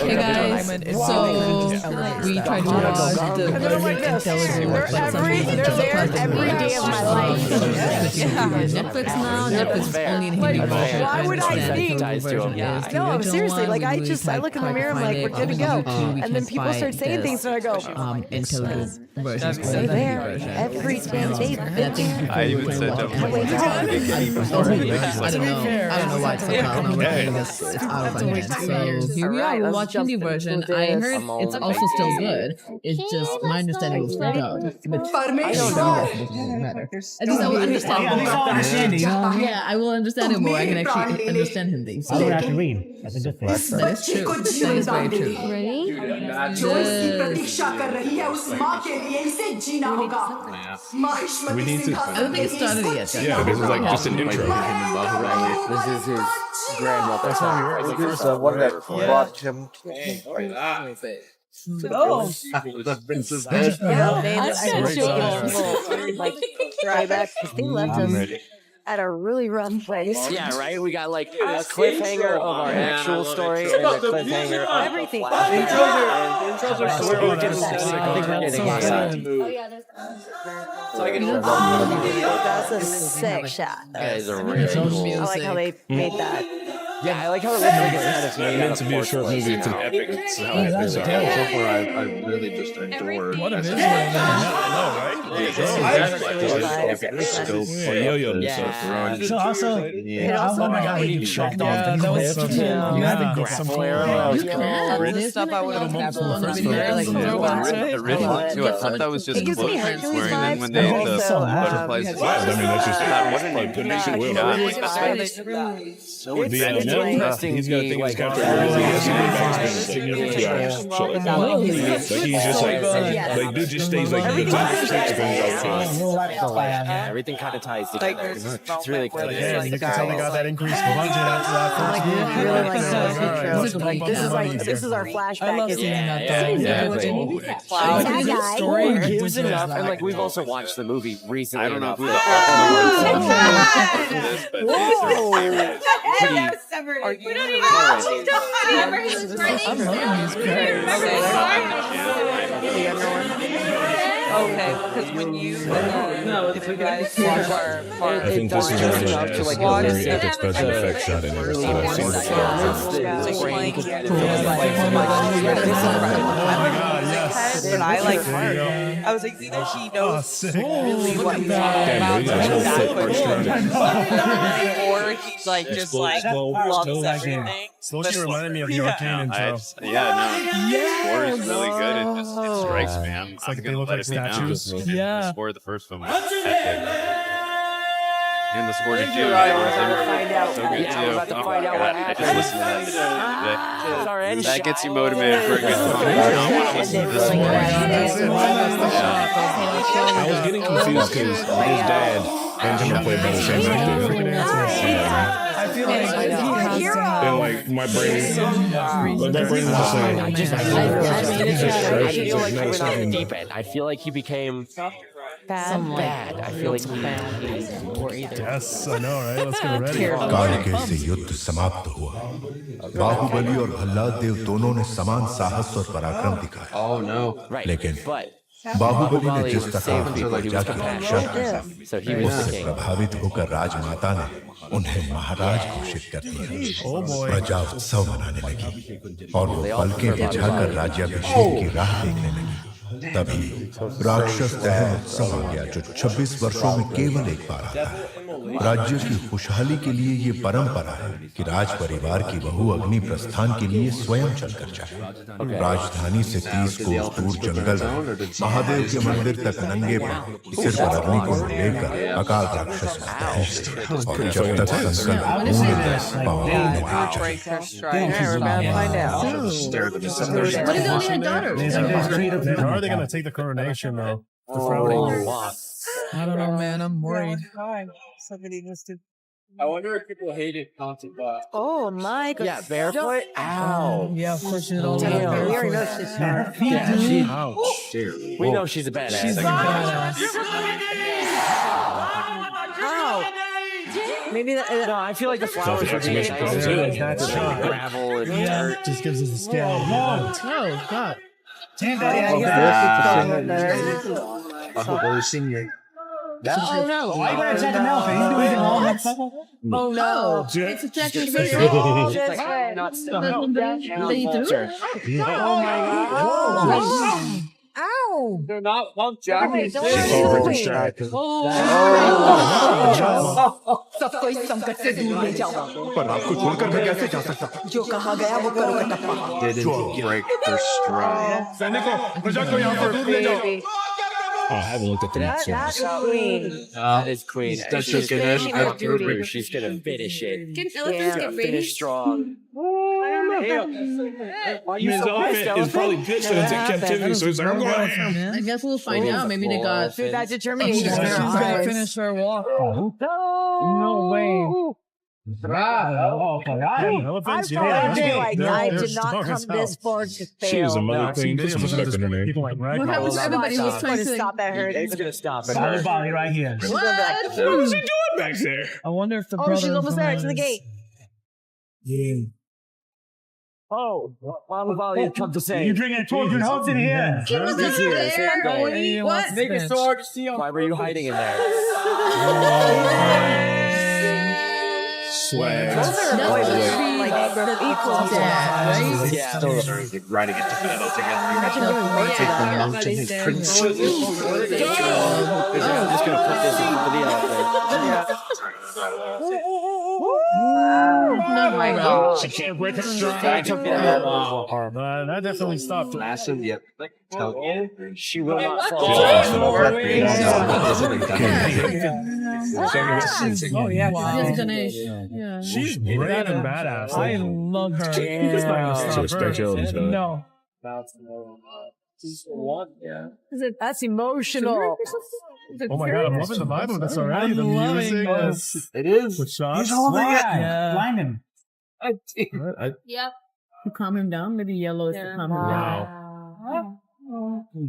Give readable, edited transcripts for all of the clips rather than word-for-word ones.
Hey guys, so we tried to watch the very intelligent but They're every day of my life. Netflix now. Netflix only in Hindi version. Why would I think? No, seriously, like I look in the mirror, I'm like, we're good to go. And then people start saying things, and I go, intelligent version. stay there every damn day. I even said don't. I don't know why it's so out. It's out of my head. So here we are. We're watching the version. I heard it's also still good. It's just my understanding was fucked up. But I don't know. It doesn't matter. At least I will understand. Yeah, I will understand it more. I can actually understand Hindi. So I don't have to read. That's a good thing. that is true. That is very true. Ready? We need to. I don't think it started yet. Yeah, this is like just an intro. This is his grandmother. That's how we were. This is the one that brought him. Like try back because they left us at a really rough place. Yeah, right. We got like a cliffhanger of our actual story and a cliffhanger of Everything. I think we're getting excited. That's a sick shot. That is a really cool. I like how they made that. Yeah, I like how it looks like it's kind of made out Meant to of be a short movie. It's an porcelain. epic. It's how it is. So far, I really just adored. What it is, Yo-yo Yeah. So also, oh my god, you shocked off the cliff. You had the grapple arrow. Stuff I would have Originally, too, I thought that was just It gives me clothes Hercules wearing. And then when vibes, they but the also, butterflies, I mean, that's just like good makes it will. He's got a thing in his country where he has to go back and spend 2 hours. So like he's just like dude just stays like the time it takes Yeah, everything kind of ties together. It's really cool. Yeah, you can tell they got that increased budget after that. Really like that. This is our flashback. I love seeing that. That Story guy. gives enough, and like we've also watched the movie recently. I don't know enough who that- the author Whoa. Okay, because when you if you guys watch our part, I think this is Just a enough to, like, very epic special effects shot in there. So I've seen it but I like Mark. I was like, either he knows really what he's talking about, or he's like just like loves everything. Slowly reminded me of the Arcane intro. The score is really good. It strikes me. It's like they look like statues. The score of the first film was epic. And the score to do. So good Yeah, we're about to too. find out what happened. I just listened to that. It's our end That shot. gets you motivated for a good film. I want to listen to this more. I was getting confused because his dad and him are played by the same actor. I feel like And like my brain, that brain was just like, I feel like coming off the deep end. I feel like he became bad. I feel like he yes, I know, right? Let's get ready. कालिके से युद्ध समाप्त हुआ। बाहुबली और भल्लाद देव दोनों ने समान साहस और पराक्रम दिखाया। right. लेकिन But बाहुबली ने Bahubali जिस was तकाफी saving people. पर He was जाकर compassionate. रक्षा की, So he was the उससे king. प्रभावित होकर राजमाता ने उन्हें महाराज घोषित कर दिया। प्रजा उत्सव मनाने लगी और वो पलकें बिछाकर राज्याभिषेक की राह देखने लगी। तभी राक्षस दहन उत्सव आ गया जो 26 वर्षों में केवल एक बार आता है। राज्य की खुशहाली के लिए ये परंपरा है कि राज परिवार की बहू अग्नि प्रस्थान के लिए स्वयं चलकर जाए। राजधानी से 30 कोस दूर जंगल में महादेव के मंदिर तक नंगे पांव सिर पर अग्नि को लेकर अकाल राक्षस मारता है और जब तक संकल्प पूर्ण न पावन न हो जाए। Break her stride. We're about to find out. What is on your daughter? How are they going to take the coronation, though? The throne? I don't know, man. I'm worried. Somebody must have. I wonder if people hated Haunted by. Oh my god. Yeah, barefoot. Ow. Yeah, of course she's all We already know she's We know she's a badass. She's a badass. Ow. Maybe that. No, I feel like the flowers would be nice too. That's right. Gravel and dirt. Just gives us a scale. Oh, God. Oh no! Why you gonna attack him now? He's doing anything wrong. Oh no! It's attacking me. Oh, that's Like, right. not still. They threw? Oh my god! Ow! They're not punk jacking. Don't She's worry. over distracted. सबको इस संकट से दूर ले जाओ पर आपको छोड़कर मैं कैसे जा सकता हूँ? जो कहा गया वो करो Kattappa Didn't break their stride. सैनिकों, प्रजा को यहाँ पर दूर ले जाओ. Oh, I haven't looked at the next one. That's queen. That is queen. She's finishing her duty. She's gonna finish it. Can elephants get Finish rabies? strong. I mean, his elephant is probably pissed that it's in captivity, so he's like, I'm going ham. I guess we'll find out. Maybe they got. Through that determination. She's in her gonna eyes. finish her walk. No way. Oh, okay. Elephants, I did not come this far to She is a fail. mother thing. Put some respect in her name. People like What ragdoll. happens to everybody who's trying to to stop that hurt. It's gonna stop it. Body, body right here. What? What is she doing back there? I wonder if the Oh, brother she's almost there. To the gate. Oh, Mama Bali had come to say. You drinking a tortured hopes in here. He was just Here, there. Hey, What? make it so hard to see Why were you hiding in there? Swag. Those are That's boys, just be like, the equal equal dad, right? Yeah. Riding into battle together. Imagine doing that. Mountain is prince. I'm just gonna put this in the elephant. Not my route. She can't break her I stride. took that. That definitely stopped. Massive, yep. She will not fall. Oh yeah. Yes, Ganesh. Yeah. She's brave and badass. I love her. Damn. So respect your elephants, man. No. That's emotional. Oh my god, I'm loving the vibe of this already. The music is. It is. With shots. He's holding it. Yeah. Blind him. Yep. To calm him down. Maybe yellow is to calm him down.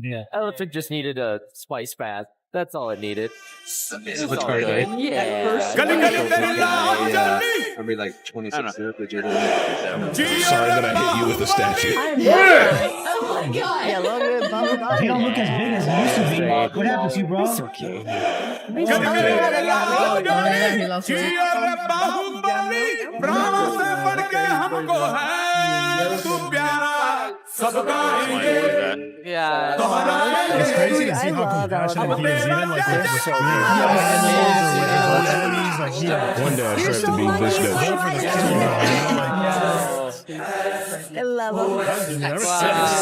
Yeah. Elephant just needed a spice bath. That's all it needed. Which part of it? Yeah. I mean, like 26 years, but you're Sorry that I hit you with the statue. Oh my god. Yeah, love it. Baba He don't look as big as he used to be. What happened to you, bro? It's okay. Oh, yeah, he lost it. Yeah. It's crazy to see I how love compassionate he is, even like with his One day I strive to be this guy. I love him. That's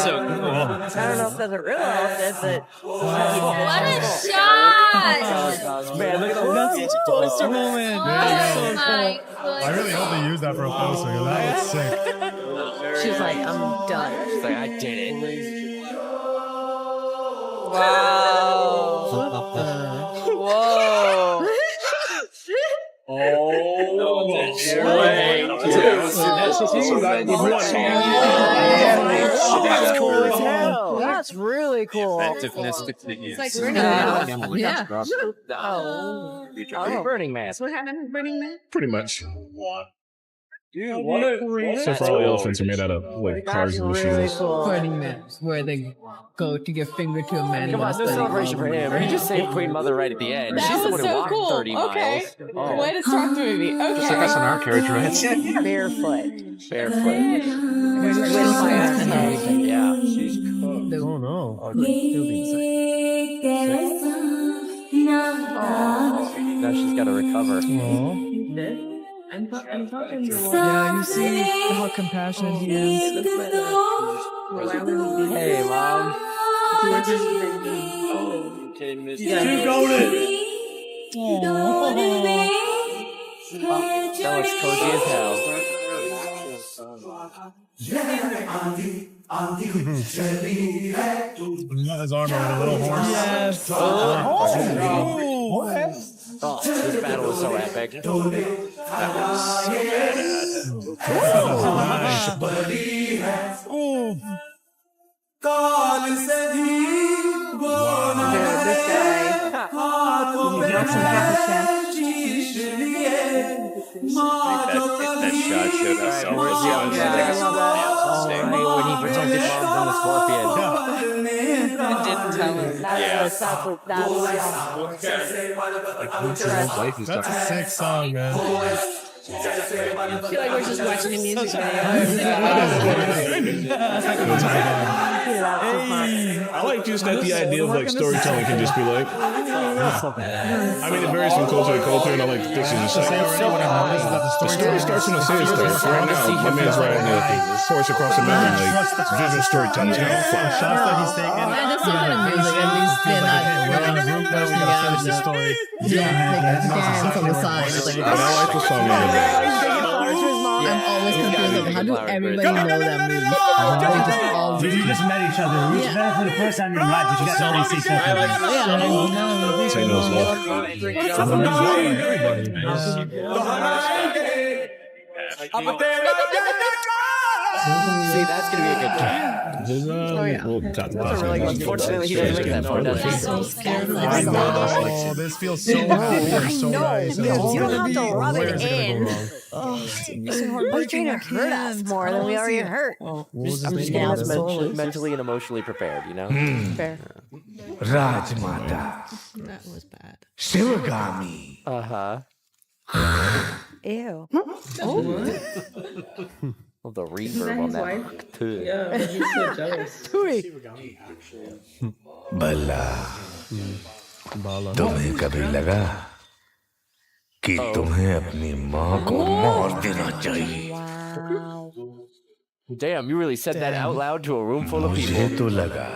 so cool. I don't know if that's a real elephant, but What a shot! Man, look at the That's a poster moment. Oh my I really hope they use that for a poster. 'Cause that was sick. she's like, I'm done. She's like, I did it. Wow. Whoa. That's cool as hell. That's really cool. It's like Burning Man. Yeah. Oh, Burning Man. That's what happened with Burning Man. Pretty much. So far, all the elephants are made out of like cars and machines. Burning Man, where they go to give finger to a man. Come on, no celebration for him. He just saved Queen Mother right at the end. She's the one who walked 30 miles. Oh. Way to start the movie. Okay. Just like us in our carriage rides. Barefoot. Barefoot. With fire. Yeah, she's cool. Oh no. Now she's got to recover. Yeah, you see how compassionate he is. Hey, Mom. That looks cozy as hell. He's got his arm around a little horse. Yes. Oh, this battle was so epic. This guy. shot showed us so much. When he protected Mom from the scorpion. Didn't tell him. That's That's a sick song, man. I feel like we're just watching a music video. I like just that the idea of like storytelling can just be like. I mean, it varies from culture to culture, and I like this is just like. The story starts from a sinister. Right now, my man's riding the horse across the mountain, like visual storytelling. Shots that he's taking. Man, that's some kind of music. At least they're not Finish the story. stand from the side. It's like, But I like the song. I'm always confused. Like, how do everybody know that move? They just all You just met each other. You just met for the first time in your life, but you guys already see something. Say no love. See, that's gonna be a good track. Unfortunately, he doesn't make that far, does he? so scared. Oh, this feels so happy. So nice. You don't have to rub it in. We're trying to hurt us more than we already hurt. I'm just getting mentally and emotionally prepared, you know? Fair. Rajmata, That was bad. Shivagami. Ew. Well, the reverb on that. Too. Yeah, he's so jealous. भला तुम्हें कभी लगा कि तुम्हें अपनी माँ को मार देना चाहिए? Damn, you really said that out loud to a room full of people. मुझे तो लगा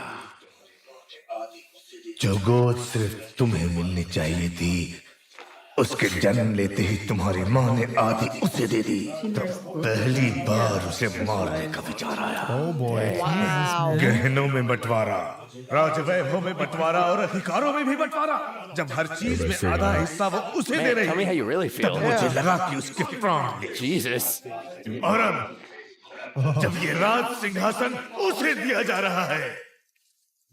जो गोद सिर्फ तुम्हें मिलनी चाहिए थी, उसके जन्म लेते ही तुम्हारी माँ ने आधी उसे दे दी। तो पहली बार उसे मारने का विचार आया। Oh boy. गहनों में बंटवारा, राजवैभव में बंटवारा और अधिकारों में भी बंटवारा। जब हर चीज में आधा हिस्सा वो उसे दे रही, Tell me how you really तब feel. मुझे लगा कि उसके प्राण ले। Jesus. और अब जब ये राज सिंहासन उसे दिया जा रहा है,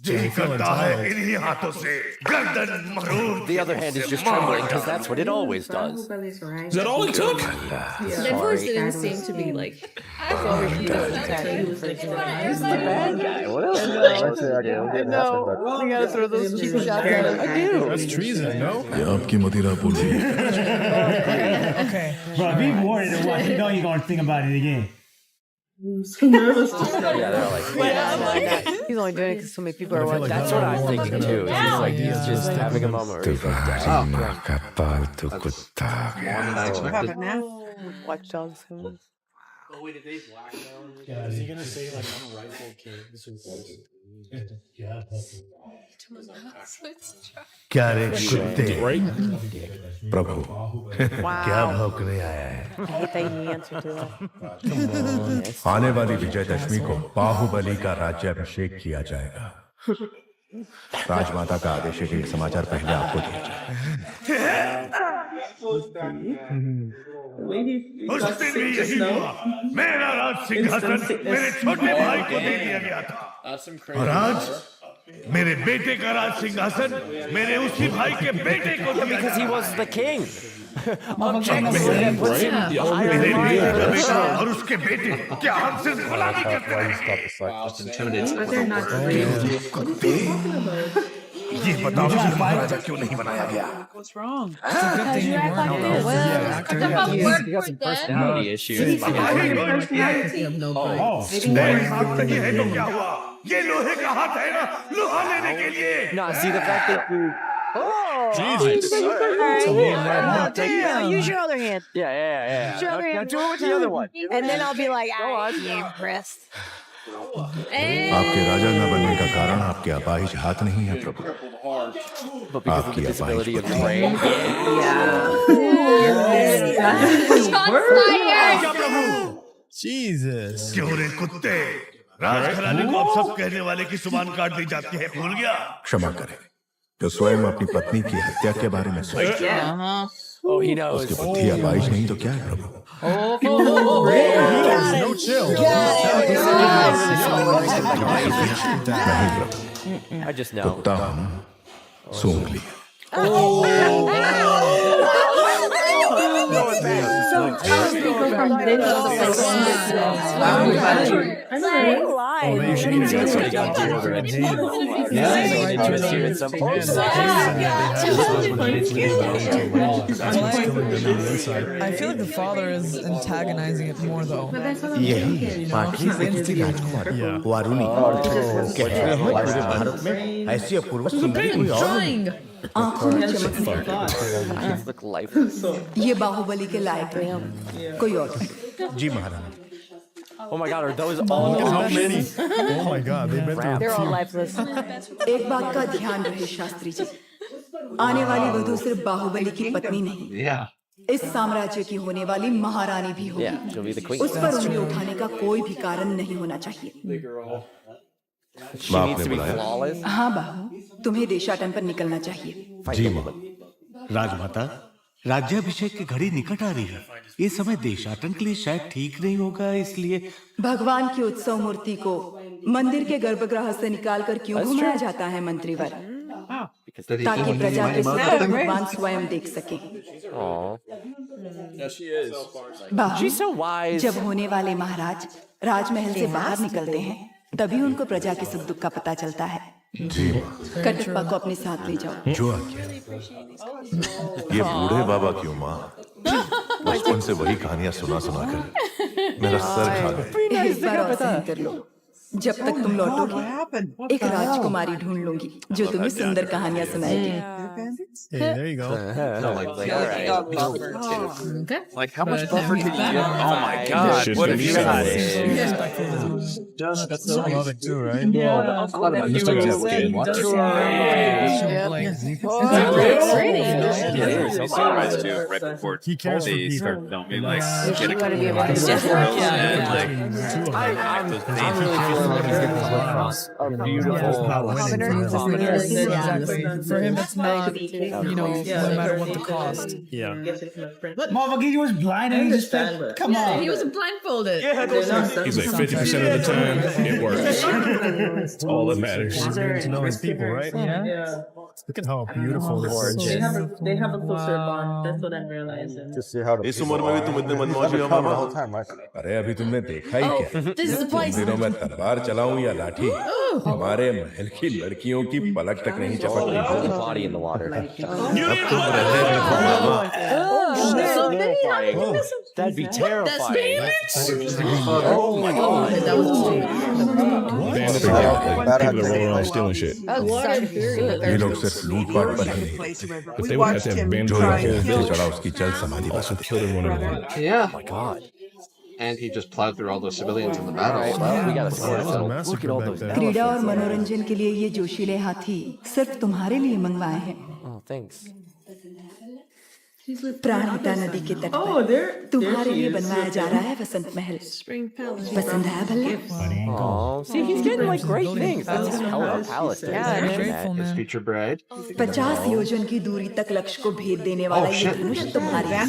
जी करता है इन्हीं हाथों से गर्दन मरोड़। The other hand is just trembling because that's what it always does. Is that all it took? That voice didn't seem to be like. I thought he was like the bad guy. What else? No, we gotta throw those cheap shots at him. I do. That's treason, no? ये आपकी मदिरा बोली। Okay. Bro, be worried and what? You know you're going to think about it again. Yeah, they're like, He's only doing it because so many people are watching. that's what I'm thinking too. He's just having a moment where he's like, तुम्हारी माँ का पालतू कुत्ता आ गया। What happened now? Watch dogs. Yeah, is he gonna say like unrightful king? This is क्या रे कुत्ते, Right? प्रभु क्या भौंकने आया है? I hate that he answered to that. आने वाली विजयदशमी को बाहुबली का राज्याभिषेक किया जाएगा। राजमाता का आदेश है कि ये समाचार पहले आपको दिया जाए। उस दिन भी यही हुआ। मेरा राज सिंहासन मेरे छोटे भाई को दे दिया गया था, और आज मेरे बेटे का राज सिंहासन मेरे उसी भाई के बेटे को दिया because he गया। was the king. मेरे बेटे का बेटा और उसके बेटे क्या हमसे गुलामी करते रहे? ये बताओ कि महाराजा क्यों नहीं बनाया गया? What's wrong? Personality issues. हाथ नहीं है तो क्या हुआ? ये लोहे का हाथ है ना, लोहा लेने के लिए। No, see the fact that you. Jesus. Use your other hand. Yeah. Use your other Now hand. do it with the other one. And then I'll be like, I'm impressed. आपके राजा न बनने का कारण आपके अपाहिज हाथ नहीं है प्रभु, But because of the disability of the brain. Jesus. क्यों रे कुत्ते, राजघराने को अब सब कहने वाले की जुबान काट दी जाती है, भूल गया? क्षमा करें, जो स्वयं अपनी पत्नी की हत्या के बारे में सोचता, Oh, he knows. उसकी बुद्धि अपाहिज नहीं तो क्या है प्रभु? No chill. नहीं प्रभु, I just know. कुत्ता हूँ, सूंघ लिया। You should get I feel like the father is antagonizing it more though. यही पाटली से राजकुमार वारुणी कहते हैं पूरे भारत में ऐसी अपूर्व सुंदरी कोई और नहीं। आंखों में चमक ये बाहुबली के लायक नहीं कोई और जी महारानी। Oh my God, are those all? How many? Oh my God, they meant to. They're all lifeless. एक बात का ध्यान रहे शास्त्री जी, आने वाली वधू सिर्फ बाहुबली की पत्नी नहीं, इस साम्राज्य की होने वाली महारानी भी होगी। उस पर उंगली उठाने का कोई भी कारण नहीं होना चाहिए। She needs to be flawless. हाँ बाहु, तुम्हें देशाटन पर निकलना चाहिए। जी माँ। राजमाता, राज्याभिषेक की घड़ी निकट आ रही है। ये समय देशाटन के लिए शायद ठीक नहीं होगा, इसलिए भगवान की उत्सव मूर्ति को मंदिर के गर्भगृह से निकालकर क्यों घुमाया जाता है मंत्रीवर? ताकि प्रजा के सुख को भगवान स्वयं देख सके। बाहु, जब होने वाले महाराज राजमहल से बाहर निकलते हैं, तभी उनको प्रजा के सुख दुख का पता चलता है। जी माँ। कटप्पा को अपने साथ ले जाओ। जो आज्ञा। ये बूढ़े बाबा क्यों माँ? बचपन से वही कहानियां सुना कर मेरा सर खा गए। एक बार और सहन कर लो। जब तक तुम लौटोगे, एक राजकुमारी ढूंढ लूंगी जो तुम्हें सुंदर कहानियां सुनाएगी। Hey, there you go. Like, how much buffer did you get? Oh my God! What have you had? That's so loving too, right? Yeah. Mr. Kid. What? He cares for people. Start filming, like, get a couple of I'm really feeling like he's getting to look across a beautiful Exactly. For him, it's not, you know, no matter what the cost. Yeah. Motherfucker, he was blind and he just said, come on. He was blindfolded. He's like 50% of the time, it works. That's all that matters. He's getting to know his people, right? Yeah. Look at how beautiful this is. They have a closer bond. That's what I'm realizing. इस उम्र में भी तुम इतने मनमौजी हो मामा? अरे अभी तुमने देखा ही क्या? This is the place. दिनों में तलवार चलाऊं या लाठी? हमारे महल की लड़कियों की पलक तक नहीं चपकती। body in the water. That'd be terrifying. Oh my God. That was Bandits are people that roll around stealing shit. ये लोग सिर्फ लूटपाट पर ही नहीं, If they would have to have bandits जो around लोग here, चढ़ा उसकी चल समाधि also killed everyone in the world. Yeah. Oh my God. And he just plowed through all those civilians in the battle. Well, we gotta sort That was a out. massacre Look at all back those then. क्रीड़ा और elephants. मनोरंजन के लिए ये जोशीले हाथी सिर्फ तुम्हारे लिए मंगवाए हैं। Oh, thanks. प्राणहिता नदी के तट पर तुम्हारे लिए बनवाया जा रहा है वसंत महल। पसंद है भला? Oh, see, he's getting like great things. That's a hell of a palace. His future bride. 50 योजन की दूरी तक लक्ष्य को भेद देने वाला ये धनुष तुम्हारे लिए है।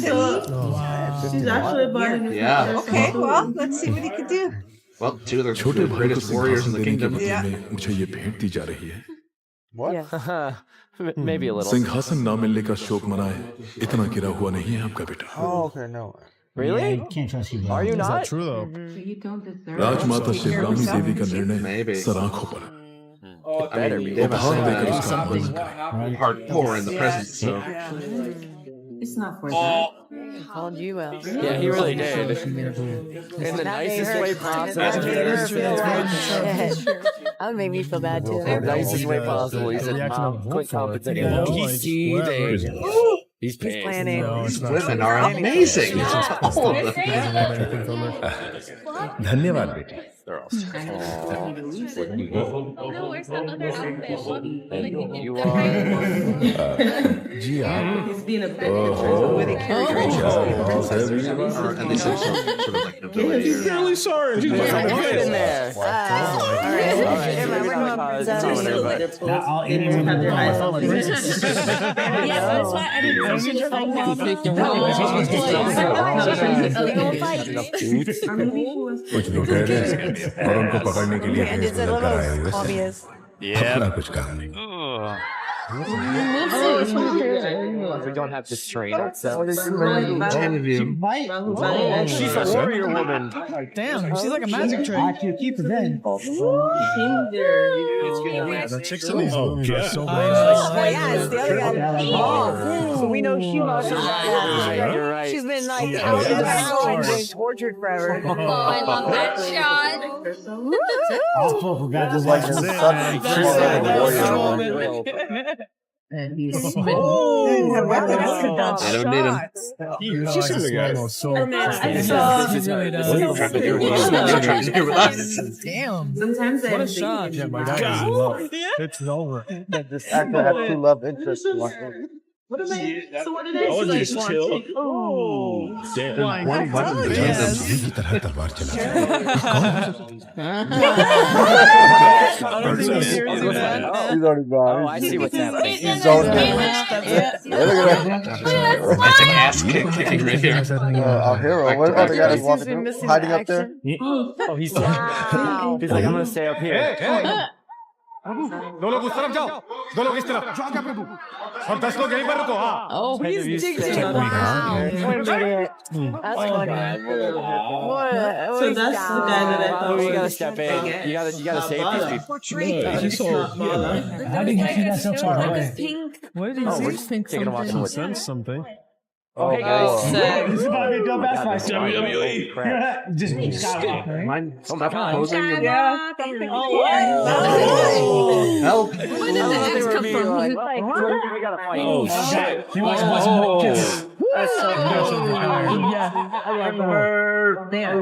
She's actually buying Yeah. Okay, well, let's see what he can do. Well, two of the greatest warriors in the kingdom. मुझे ये भेंट दी जा रही है। Maybe a little. सिंहासन ना मिलने का शोक मनाए, इतना गिरा हुआ नहीं है आपका बेटा। okay, no. Really? Can't trust you, Are you Is that not? true though? राजमाता शिवरानी देवी का निर्णय सराखों पर। It better be. उपहार देकर उसका मन करें। Hardcore in the present, so. It's not for that. Called you out. Yeah, he really did. In the nicest way possible. That would make me feel bad too. The nicest way possible. He said, Mom, quit compensating. He's seething. He's planning. Women are amazing. All of them. धन्यवाद बेटी। They're all so you are. जी आप। He's being a bit. And they said some sort of like nobility. He's barely sorry. She's like, Get in there. Now I'll eat it when you Yeah, that's why I didn't find out. कुछ लुटेरे और उनको पकड़ने के लिए भेष बदल कर आए हुए थे। अपना कुछ काम नहीं। We don't have this train. So. Might. She's a warrior woman. Damn, she's like a magic trick. You keep it then. The chicks in these movies are so Yeah, it's the other guy. So we know she lost. You're right. She's been like tortured forever. Oh, I love that shot. Forgot this Like like the sun. And he's I don't need him. She should have got it. Damn. Sometimes What a shot. Yeah, my guy is in love. It's over. This actor has two love interests. What am I? So what did I would just chill. Oh. Damn. की तरह तलवार चला He's already gone. Oh, I see what's happening. He's zoned in. That's an ass kicking right here. Our hero. What other guy is walking through? Hiding up there? Oh, he's like, I'm gonna stay up here. दो लोग उस तरफ जाओ, दो लोग इस तरफ। और 10 लोग यहीं पर रुको। हाँ। Oh, he's digging. Wow. Wait a minute. That's funny. What? So that's the guy that I thought. Oh, you gotta step in. You gotta save these people. Yeah, she's so. How did you see that so far away? What did Oh, he we're say? just taking a watch She with sensed something. Oh, hey guys. This is about to be a dope ass fight. WWE. Just shot off. Stop posing. Yeah. Help. Where did the X come from? We gotta fight. Oh, shit. He wants to watch him kill. That's so cool. Yeah. I love her. Damn.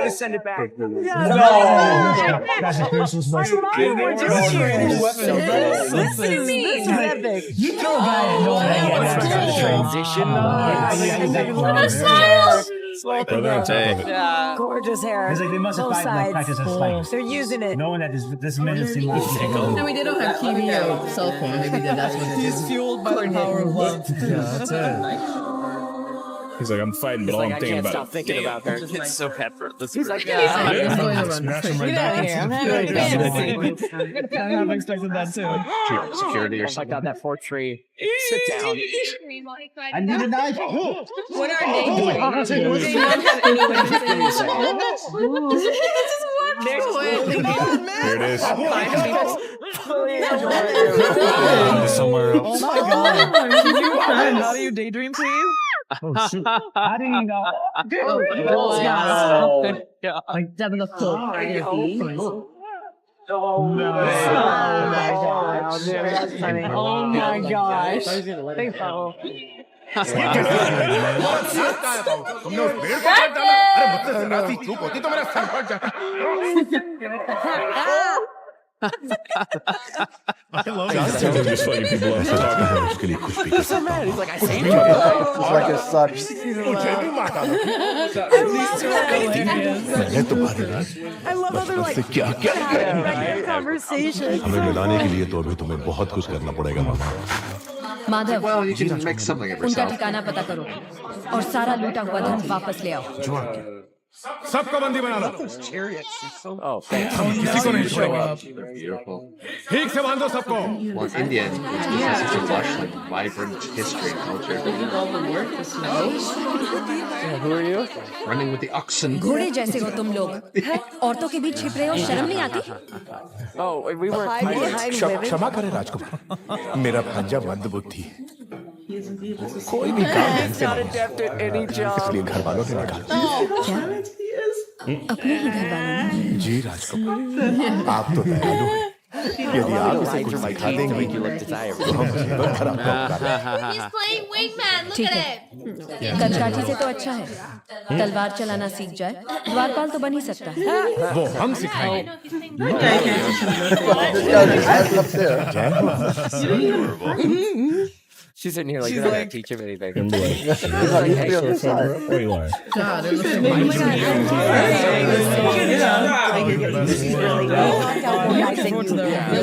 Send it back. That's a Christmas message. Listen to me. This is epic. You kill a guy and no one Transition. Hey. Gorgeous hair. It's like they must have Both sides. practiced as fights. They're using it. Knowing that this minute seemed like No, we didn't have TV or cell phone. Maybe that's what it He's is. fueled by the power of love. Yeah, that's it. He's like, I'm fighting, but all I'm I thinking can't about stop thinking about her. It's so pepper. This He's like, It's going around. Smash him right get out back of here. I'm into having the a face. fantasy. I have expected that too. security or Check something. out that fort tree. Sit down. I need a knife. What are they doing? They don't have any weapons. Here it is. Somewhere else. Oh my god. How do you daydream, please? Oh, shoot. How do you know? Like having a cloak. Oh my gosh. Thanks, Paul. I love it. Just fucking people up. उसके लिए कुछ भी कर So mad. He's like, I saved It's you. like his son. मैंने तुम्हारे लिए I love how they're like से क्या क्या having conversation. हमें मिलाने के लिए तो अभी तुम्हें बहुत कुछ करना पड़ेगा मामा Madhav Well, you can make something of उनका yourself. ठिकाना पता करो और सारा लूटा हुआ धन वापस ले आओ। सबको बंदी बना लो। Oh, thanks. किसी को नहीं छोड़ेगा। Beautiful. ठीक से बांधो सबको। Well, in India, it's just has such a lush, like, vibrant history and culture. Who are you? Running with the oxen. घोड़े जैसे हो तुम लोग, औरतों के बीच छिप रहे हो, शर्म नहीं आती? Oh, we weren't. Hide behind women. क्षमा करें राजकुमार मेरा भांजा मंदबुद्धि कोई भी काम ढंग से Not नहीं adept at any job. इसलिए घर वालों ने निकाला अपने ही घर वालों ने। जी राजकुमार आप तो दयालु हैं यदि आप इसे कुछ सिखा देंगे You look desirable. तो हम जीवन भर आपका उपकार He's playing wingman. Look ठीक at है, it. कनकाठी से तो अच्छा है, तलवार चलाना सीख जाए, द्वारपाल तो बन ही सकता है। वो हम सिखाएंगे। This guy just has up there. She's sitting here like, She's you're not like- gonna teach him anything. I'm like, She's like, hey, shit. where you are? God, it was Oh my God. I'm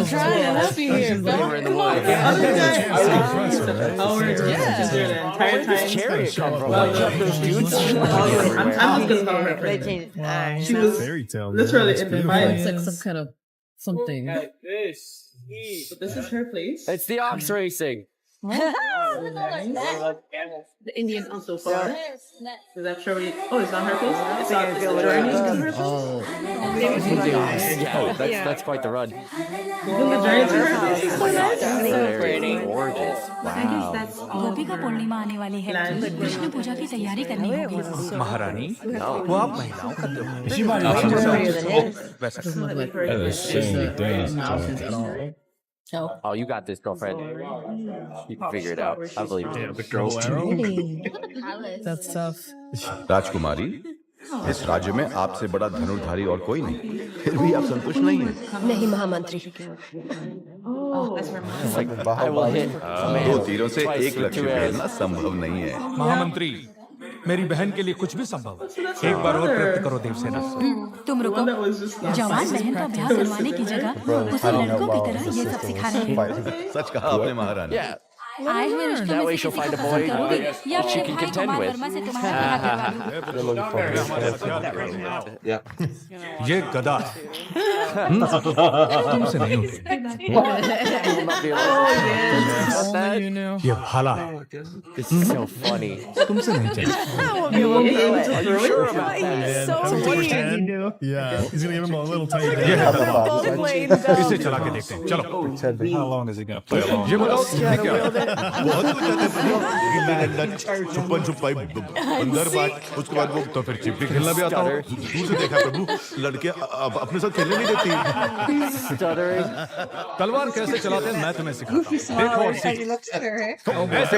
trying to help you here, They were in the woods. Where did this chariot come from? Like, those dudes everywhere. I'm just gonna call her. She was Fairy tale. literally in the It's fight. like some kind of something. But this is her place. It's the ox racing. The Indian also far. Is that sure? Oh, it's not her place. It's not her place. Oh, Yeah, that's quite the run. The journey to her place is so nice. Very gorgeous. Wow. गोपी का पूर्णिमा आने वाली है कृष्ण पूजा की तैयारी करनी होगी महारानी वो आप महिलाओं का That is so many things. at all. Oh, you got this, girlfriend. You can figure it out. I believe you. The girls too. That's tough. राजकुमारी इस राज्य में आपसे बड़ा धनुर्धारी और कोई नहीं फिर भी आप संतुष्ट नहीं हैं नहीं महामंत्री It's like, I will hit a man दो तीरों से twice एक with लक्ष्य two arrows. भेजना संभव नहीं है महामंत्री मेरी बहन के लिए कुछ भी संभव है एक बार और प्रयत्न करो देवसेना तुम रुको जवान बहन का ब्याह करवाने की जगह उसे लड़कों की तरह ये सब सिखा रहे हैं सच कहा आपने महारानी Yeah. आए हुए रिश्तों That में way से she'll किसी find को a boy पसंद करोगे या she फिर can भाई contend कुमार with. वर्मा से तुम्हारा ब्याह करवा दूं ये गदा है तुमसे नहीं उठेगी You know. ये भाला है This is so funny. तुमसे नहीं चलेगा Yeah, he's gonna give him a little tiny ये है गदा इसे चला के देखते हैं चलो How long is he gonna play along? ये बताओ ये क्या है? बहुत कुछ छुपन छुपाई अंदर बात उसके बाद वो तो फिर चिपड़ी खेलना भी आता है दूर से देखा प्रभु लड़के अब अपने साथ खेलने नहीं देती Stuttering. तलवार कैसे चलाते हैं मैं तुम्हें सिखाता हूँ देखो और सीखो ऐसे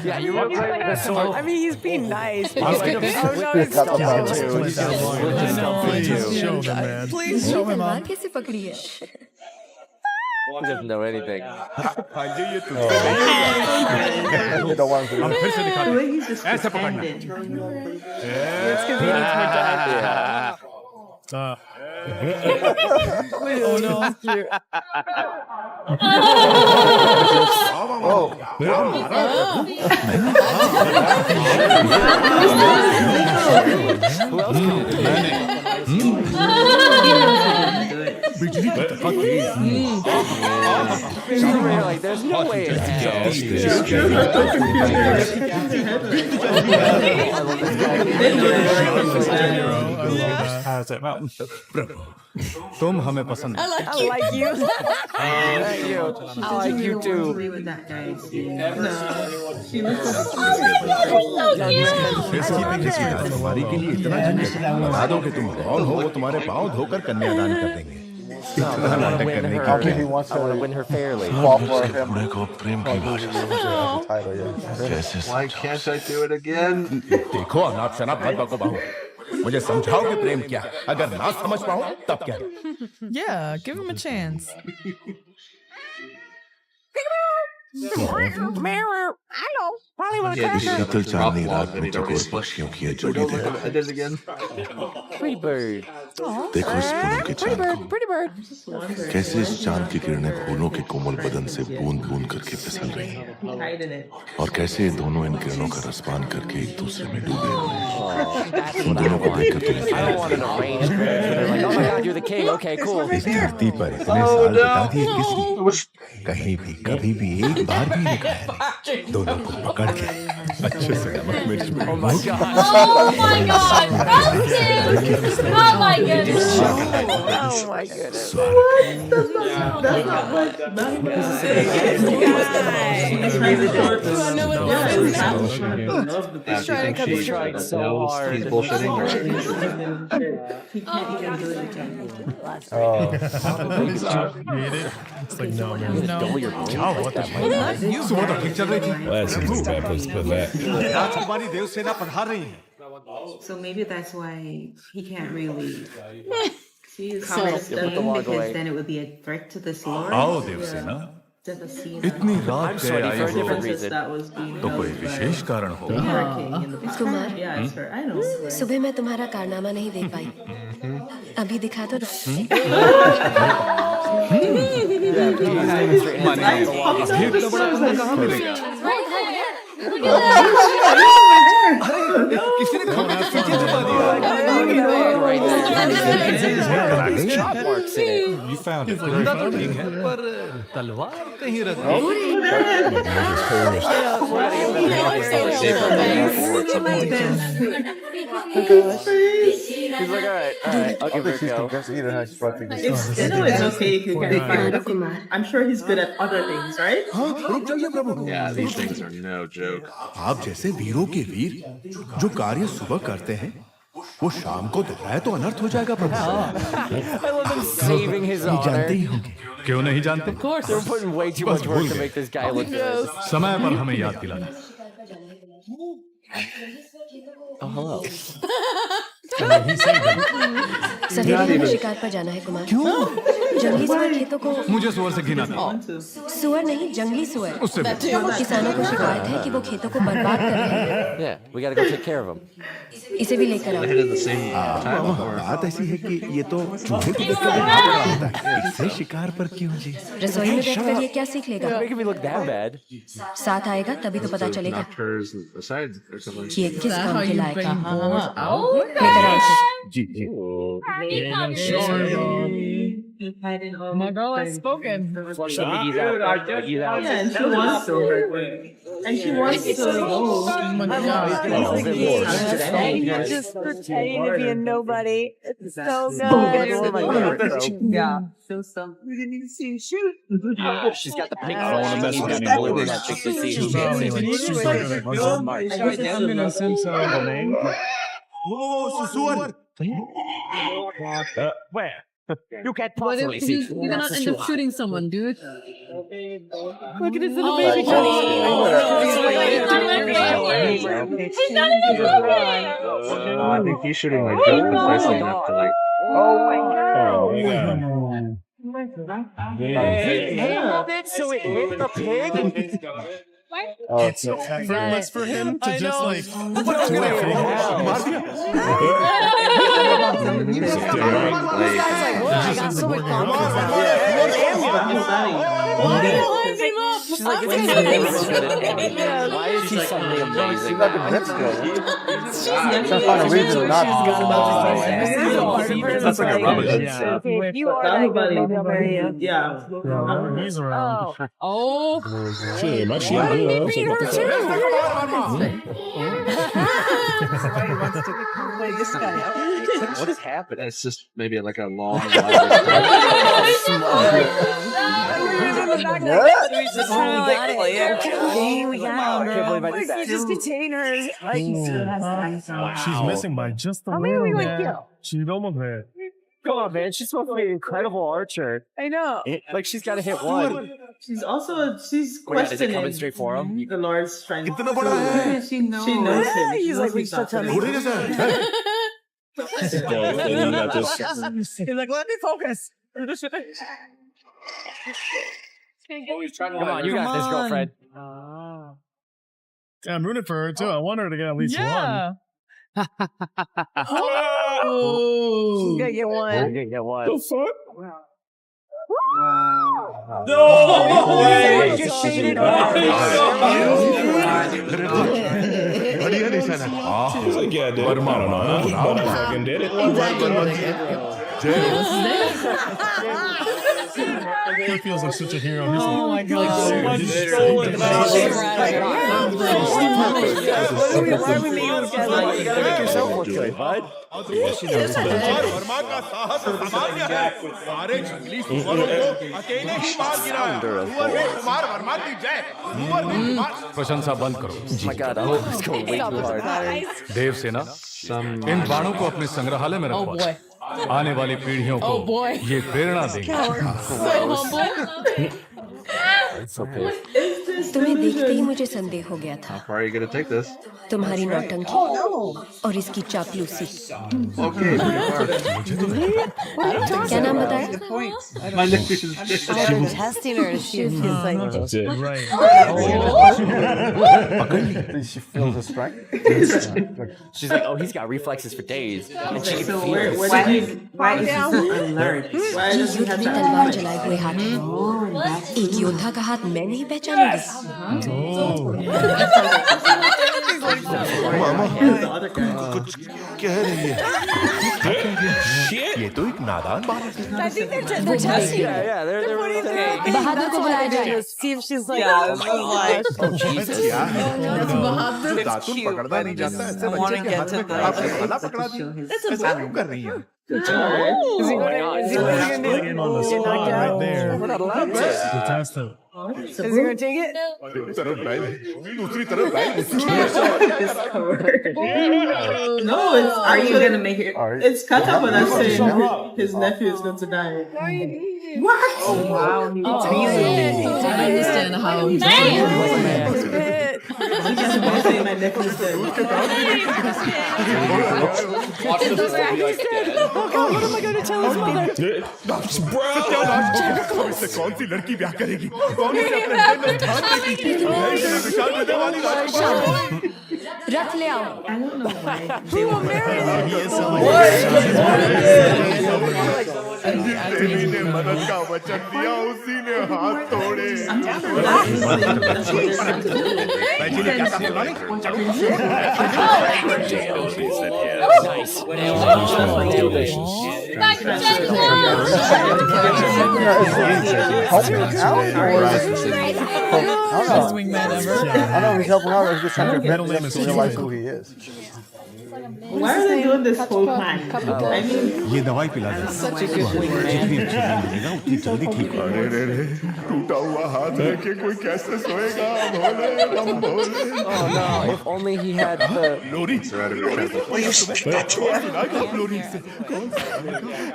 Yeah, you were right with the sword. I mean, he's being nice. I was like, Oh, no, he's Show him, man. Please show him तलवार कैसे पकड़ी है He doesn't know anything. हम फिर से दिखाते हैं ऐसे पकड़ना It's because he needs more time. Oh no. Who else can do You're like, there's no way in hell. तुम हमें पसंद I like you. I like you too. with that guy. तुम्हारी के लिए इतना बता दो कि तुम कौन हो वो तुम्हारे पाँव धोकर कन्यादान कर देंगे इतना नाटक करने की I want to win her fairly. Why can't I do it again? देखो अनाथ शनाथ मत बको बहू मुझे समझाओ कि प्रेम क्या है अगर ना समझ पाओ तब क्या Yeah, give him a chance. शीतल चांदनी रात में चकोर पक्षियों की ये जोड़ी देखो I did it again. Pretty bird. देखो इस पूनम के चांद को कैसे इस चांद की किरणें फूलों के कोमल बदन से बूंद बूंद करके फिसल रही हैं और कैसे ये दोनों इन किरणों का रसपान करके एक दूसरे में डूबे हुए हैं इन दोनों को देखकर तुम्हें I don't want an arranged marriage. They're like, oh my god, you're the king. Okay, cool. इस धरती पर इतने साल बिता दिए किसने कहीं भी कभी भी एक बार भी नहीं खाया नहीं दोनों को पकड़ के अच्छे से नमक मिर्च Oh my god. Oh my god, roasted! Oh my goodness. Oh my goodness. He's trying to cut the Trying so hard. He's bullshitting. It's like, no, man. Double your जाओ बहुत सुबह तो ठीक चल रही थी Last season's bad place to put that. राजकुमारी देवसेना पधार रही है So maybe that's why he can't really then it would be a threat to the sea. आओ देवसेना, इतनी रात गए आई हो, तो कोई विशेष कारण होगा। कुमार, सुबह मैं तुम्हारा कारनामा नहीं देख पाई, अभी दिखा दो। कहाँ मिलेगा? किसी ने खबर पीछे छुपा दिया। You found it. जिंदा तो ठीक है, पर तलवार कहीं रख दी। He's like, all right, I'll give it a go. It's okay if you can find I'm sure he's good at other things, right? Yeah, these things are no joke. आप जैसे वीरों के वीर जो कार्य सुबह करते हैं वो शाम को दोहराए तो अनर्थ हो जाएगा प्रभु। I love him saving his honor. जानते ही होंगे। क्यों नहीं जानते? Of course, they're putting way too much work to make this guy look good. समय पर हमें याद दिलाना। Oh, hello. सवेरे हमें शिकार पर जाना है कुमार। क्यों? जंगली सुअर खेतों को। मुझे सुअर से घिना था। सुअर नहीं, जंगली सुअर। उससे किसानों को शिकायत है कि वो खेतों को बर्बाद कर रहे हैं। Yeah, we gotta go take care of him. इसे भी लेकर आओ। बात ऐसी है कि ये तो चूहे को देखकर होता है, इससे शिकार पर क्यों जी? रसोई में बैठकर ये क्या सीख लेगा? Making me look that bad. साथ आएगा तभी तो पता चलेगा कि किस काम के लायक है। लेकर आओ इसे। जी जी। My girl has spoken. Flush the Miggy's out. Miggy's out. Yeah, and she wants to. And she wants to go. You're just pretending to be a nobody. It's so good. Yeah. So we didn't even see you shoot. She's got the pink phone. She's got the blue in that chick to see who gets it. I'm gonna assume so. Where? You can't What possibly if see. you're gonna end up shooting someone, dude? Look at his little baby He's not even looking. I think he's shooting like just precisely enough to like. Oh my god. Hey, so it hit the pig? It's so effortless for him to just like. Why is he suddenly amazing? That's like a Robin Hood stuff. You are like Yeah. He's around. Oh. Shit, my shit good. What is happening? It's just maybe like a long. just containers. She's missing by just a How many are we little gonna bit. kill? She's almost there. Come on, man. She's supposed to be an incredible archer. I know. Like, she's got to hit one. She's also she's Wait, is it questioning coming straight for him? the Lord's strength. कितना बड़ा है? She knows him. He's like, we should tell me. घोड़े जैसा है। He's like, let me focus. Come on, you got this, girlfriend. Yeah, I'm rooting for her too. I want her to get at least one. Yeah. Oh. You gotta get one. You can get one. The fuck? बढ़िया निशाना। He's like, yeah, dude. I don't know. But I fucking did it. He feels like such a hero. He's Oh my god. Why are we making this guy like? You gotta make yourself look good, bud. Verma का साहस सामान्य है। सारे जंगली सुअरों को अकेले ही मार गिराया। कुमार वर्मा की जय। प्रशंसा बंद करो। Oh my god, I hope it's going way too hard. Devasena, इन बाणों को अपने संग्रहालय में Oh रखवा। boy. आने वाली पीढ़ियों को Oh boy. ये प्रेरणा देंगे। So humble. It's so big. Is तुम्हें देखते ही मुझे संदेह हो गया था। How are you gonna take this? तुम्हारी नौटंकी और इसकी चापलूसी। क्या नाम बताया? My name is Testing her to see if she's like. That's it. Right. She feels the strength. She's like, oh, he's got reflexes for days, and she can feel it. Why down? ये युद्ध में तलवार चलाए हुए हाथ है। एक योद्धा का हाथ मैं नहीं पहचानूंगी। मामा कुछ कह रही है। ये तो एक नादान बालक है। I think they're testing her. They're putting her. बहादुर को बुलाया जाए। See if she's like. Yeah, oh my God. दातुन पकड़ना नहीं जानता ऐसे I बच्चे wanna के get हाथ to में the- आपने गला पकड़ा दिया ऐसा क्यों कर रही है? Is he going On the spot right there. We're not allowed to. To test it. Is he going to take it? तरफ डाल दूसरी तरफ डाल No, it's. Are you gonna make it? It's Kata, but I'm saying his nephew is going to die. What? Oh wow! I understand how. He just won't say my nephew is dead. Oh God, what am I going to tell his mother? इससे कौन सी लड़की ब्याह करेगी? कौन इसे अपने दिल में ठान देगी? इसे विशाल हृदय वाली राजकुमारी। रथ ले आओ। देवी ने मदद का वचन दिया उसी ने हाथ तोड़े। Wingman ever. I know he's helping out. He's just trying to get him to realize who he is. Why are they doing this whole time? I mean, ये दवाई पिला दे। जितनी अच्छी नींद लेगा उतनी जल्दी ठीक होगा। अरे रे रे टूटा हुआ हाथ है कि कोई कैसे सोएगा भोले हम भोले। Oh no! If only he had the. लोरी लोरी से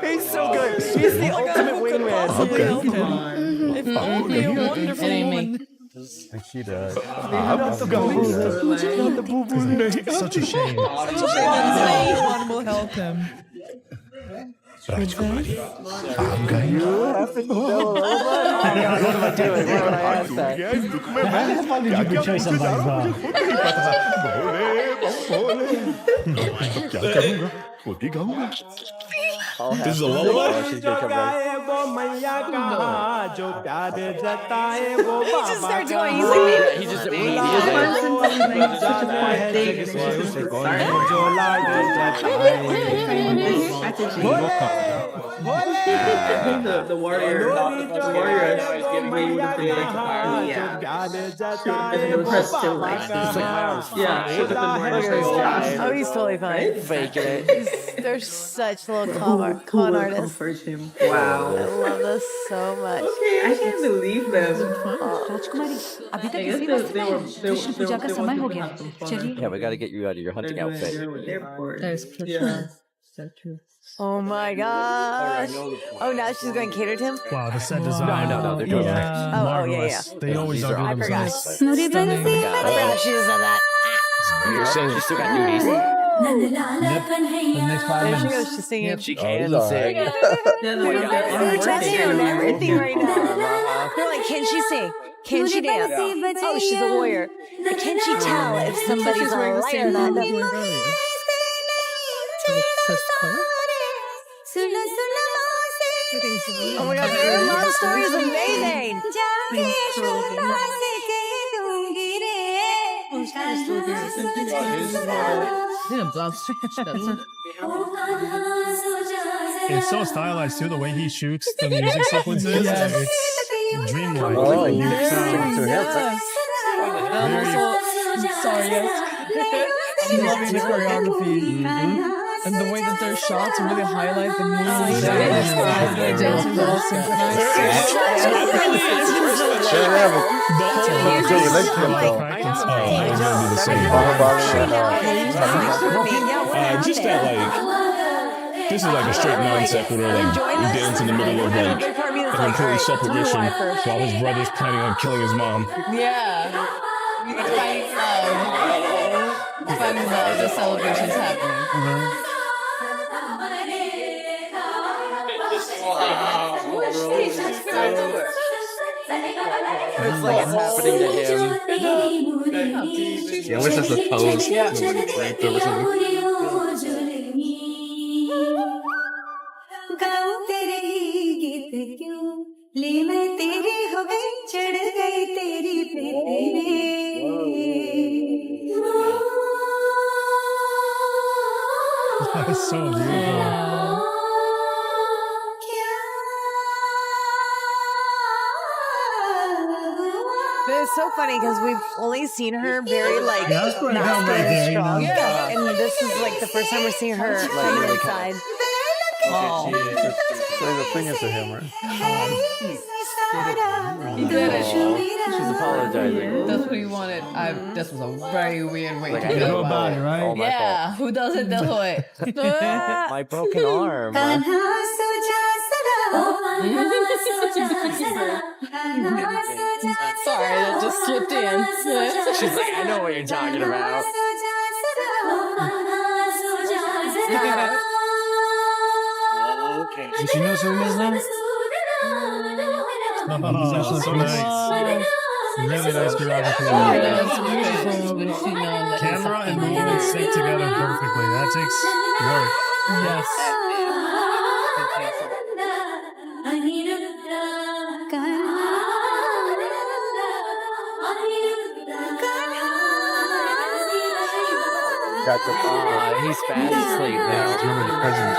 he's so good. He's the ultimate wingman. If only a wonderful woman. she does. Such a shame. No one will help him. राजकुमारी आप गई क्या करूँगा खुद ही गाऊंगा। This is a lullaby? He just starts going. He's like, He just the warrior. The warrior is getting ready with the impressed too. Yeah. Oh, he's totally fine. faking it. They're such little con artists. Wow. I love this so much. Okay, I can't believe them. राजकुमारी अभी तक इसी वक्त में है। कृष्ण पूजा का समय हो गया। चलिए। Yeah, we got to get you out of your hunting outfit. That is true. So true. Oh my gosh. Oh, now she's going to cater to him? Wow, the set design. No, they're doing yeah. Oh, Marvelous. yeah. They always These are outdo I forgot. themselves. I forgot she just said that. You're saying you still got duties. The next 5 There she minutes. goes. She's singing. She can sing. They're testing her on everything right now. They're like, can she sing? Can she dance? Oh, she's a warrior. But can she tell if somebody's a liar or not? Oh my God, their love story is amazing. It's so stylized too, the way he shoots the music sequences. Yes. It's dreamlike. Oh, Like, you sing to him. Sorry, yes. I'm loving the choreography. And the way that their shots really highlight the music. The dancing is all synchronized. Just that, like, this is like a straight non sequitur. Like, you dance in the middle of like a completely separate mission while his brother's planning on killing his mom. Yeah. Finding out the celebration's happening. It's like it's happening to him. Yeah, I wish that's a pose. Yeah. Right there or something. That's so beautiful. It's so funny because we've only seen her very like Yeah, that's pretty masculine dumb right there, you strong. know? Yeah. And this is like the first time we're seeing her feminine side. Oh. There's a finger to him, right? He did it. She's apologizing. That's what he wanted. This was a very weird way Like, to I go know about about it, right? Oh, my Yeah, who doesn't do it? My broken arm. Sorry, that just slipped in. She's like, I know what you're talking about. Did she know who it is now? Oh, that's so nice. Really nice choreography. Camera and movement sync together perfectly. That takes work. Yes. He's fast asleep now. Remember the president?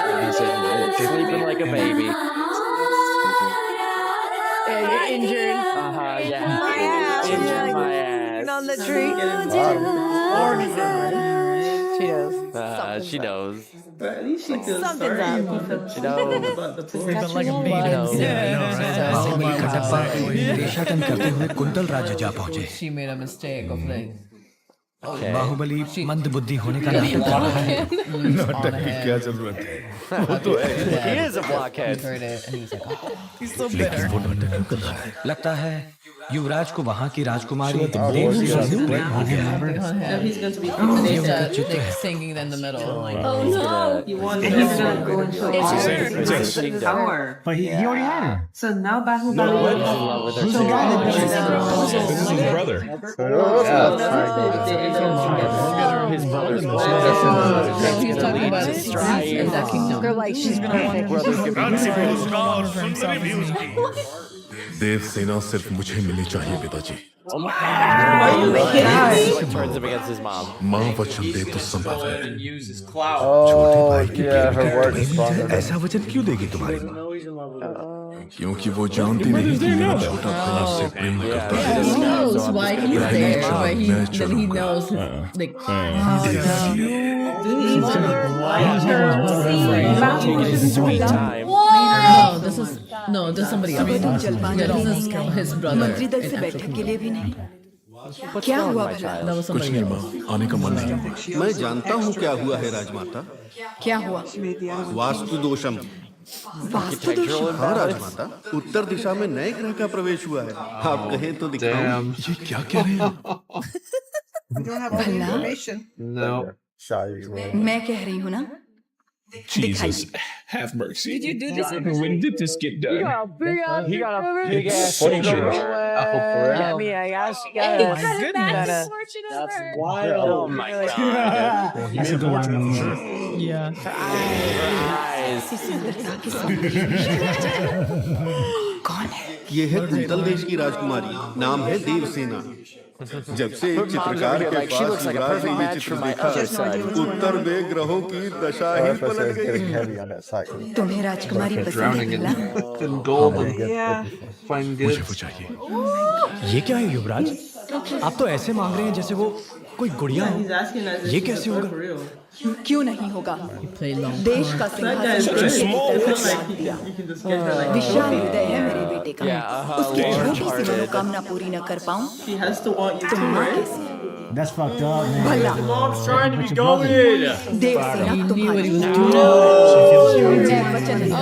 Sleeping like a baby. Yeah, you're injured. Yeah. Injured my ass. On the tree. She knows. But at least she feels Something's sorry. up. She knows. About the poor. Sleeping like a baby. Baahubali का डब्बा देशाटन करते हुए quintal राज्य जा पहुंचे। She made a mistake of like. Baahubali मंद बुद्धि होने का नाटक कर रहा है। नाटक की क्या जरूरत है? वो तो है। He is a blockhead. Heard it and he was like, oh, he's so लेकिन bitter. वो नाटक कर रहा है। लगता है युवराज को वहाँ की राजकुमारी देव से प्रेम हो गया। He's going to be And they start like singing in the middle. Like, Oh no. He wants to go into power. But he already had her. So now Bahubali. This is his brother. His brother's no, he's talking about his in that kingdom. They're like, she's gonna want देव सेना सिर्फ मुझे मिलनी चाहिए पिताजी। Turns him against his mom. माँ वचन दे तो संभव है। छोटे भाई की प्रेम ऐसा वचन क्यों देगी तुम्हारी माँ? क्योंकि वो जानती नहीं कि मेरा छोटा भाई उससे प्रेम करता है। He knows why he's there, but he knows like. Sweet time. No, this is somebody else. Yeah, this is his brother. मंत्रिदल से बैठक के लिए भी नहीं। क्या हुआ भला? That was कुछ somebody नहीं else. माँ, आने का मन नहीं हुआ। मैं जानता हूँ क्या हुआ है राजमाता। क्या हुआ? वास्तु दोषम। वास्तु दोष? हाँ राजमाता, उत्तर दिशा में नए ग्रह का प्रवेश हुआ है। आप कहें तो दिखाऊं। ये क्या कह रहे हैं? भला? मैं कह रही हूँ ना। Jesus, have mercy. Did you do this? When did this get done? He got a big ass soldier. Yeah, me, I guess. Oh my goodness. That's wild. Oh my god. Yeah. कौन है? ये है quintal देश की राजकुमारी। नाम है देवसेना। जब से एक चित्रकार के पास युवराज ने ये चित्र देखा, उत्तर में ग्रहों की दशा ही पलट गई। तुम्हें राजकुमारी पसंद है भला? मुझे वो चाहिए। ये क्या है युवराज? आप तो ऐसे मांग रहे हैं जैसे वो कोई गुड़िया हो। ये कैसे होगा? क्यों नहीं होगा? देश का सिंहासन विशाल हृदय है मेरे बेटे का। उसकी छोटी सी मनोकामना पूरी न कर पाऊं तो माँ कैसे? That's fucked up, man. भला Mom's trying to be going. Devasena तुम्हारी मैं वचन नहीं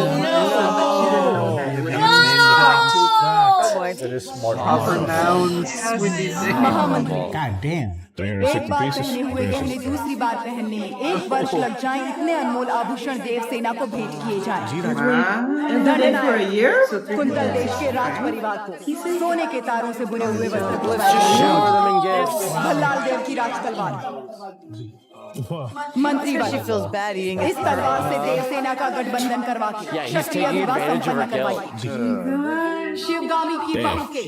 महामंत्री God damn. एक बार पहने हुए गहने दूसरी बार पहनने में 1 वर्ष लग जाए इतने अनमोल आभूषण देवसेना को भेंट किए जाएं। कुंतल देश के राज परिवार को सोने के तारों से बुने हुए वस्त्र भल्लाल देव की राज तलवार मंत्री इस तलवार से देवसेना का गठबंधन करवा के क्षत्रिय विवाह संपन्न करवाई शिवगामी की बहू के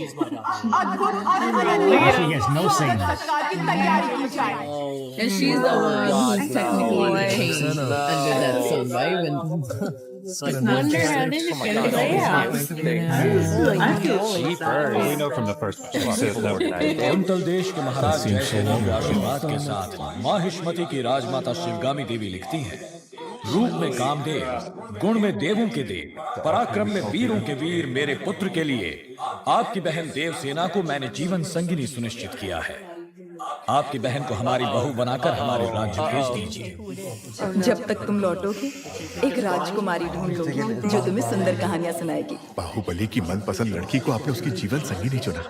अद्भुत और अनन्य संस्कार की तैयारी की जाए। And she's the one who's technically king under that sun, right? When wonder how they just get it out. We know from the first one. Quintal देश के महाराज जयसेना के आशीर्वाद के साथ माहिष्मति की राजमाता शिवगामी देवी लिखती हैं, रूप में कामदेव, गुण में देवों के देव, पराक्रम में वीरों के वीर मेरे पुत्र के लिए आपकी बहन देवसेना को मैंने जीवन संगिनी सुनिश्चित किया है। आपकी बहन को हमारी बहू बनाकर हमारे राज्य भेज दीजिए। जब तक तुम लौटोगे एक राजकुमारी ढूंढ लोगे जो तुम्हें सुंदर कहानियां सुनाएगी। बाहुबली की मनपसंद लड़की को आपने उसकी जीवन संगिनी चुना।